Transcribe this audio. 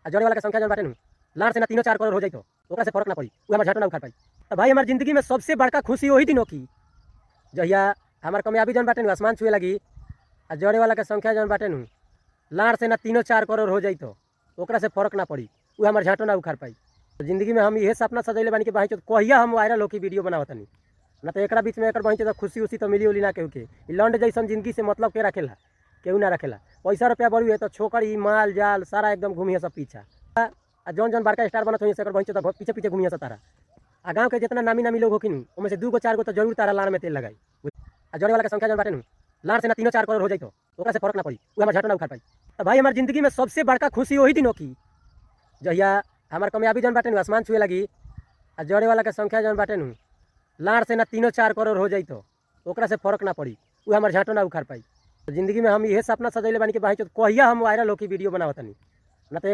आ जड़े वाला के संख्या जन बाटे नु लाड़ से ना 3-4 करोड़ हो जाई तो ओकरा से फर्क ना पड़ी, उ हमर झटो ना उखाड़ पाई। तो भाई हमार जिंदगी में सबसे बड़का खुशी वही दिनों की जहिया हमार कामयाबी जन बाटे नु आसमान छुए लगी, आ जड़े वाला के संख्या जन बाटे नु लाड़ से ना 3-4 करोड़ हो जाई तो ओकरा से फर्क ना पड़ी, उ हमर झटो ना उखाड़ पाई। तो जिंदगी में हम इहे सपना सजैले बानी कि भाई तो कहिया हम वायरल होके वीडियो बनावतनी, ना तो एकरा बीच में एकर बहिं तो खुशी उसी तो मिली उली ना केहू के। इ लौंड जैसन जिंदगी से मतलब के रखेला, केहू ना रखेला। पैसा रुपया बड़ी है तो छोकरी माल जाल सारा एकदम घूमिए सब पीछा। आ जौन जौन बड़का स्टार बनत होई से एकर बहिं तो पीछे पीछे घूमिए सब तारा। आ गाँव के जितना नामी नामी लोग होकिन उनमें से 2 4 गो तो जरूर तारा लाड़ में तेल लगाई। आ जड़े वाला के संख्या जन बाटे नु लाड़ से ना 3-4 करोड़ हो जाई तो ओकरा से फर्क ना पड़ी, उ हमर झटो ना उखाड़ पाई। तो भाई हमार जिंदगी में सबसे बड़का खुशी वही दिनों की जहिया हमार कामयाबी जन बाटे नु आसमान छुए लगी, आ जड़े वाला के संख्या जन बाटे नु लाड़ से ना 3-4 करोड़ हो जाई तो ओकरा से फर्क ना पड़ी, उ हमर झटो ना उखाड़ पाई। तो जिंदगी में हम इहे सपना सजैले बानी कि भाई तो कहिया हम वायरल होके वीडियो बनावतनी, ना तो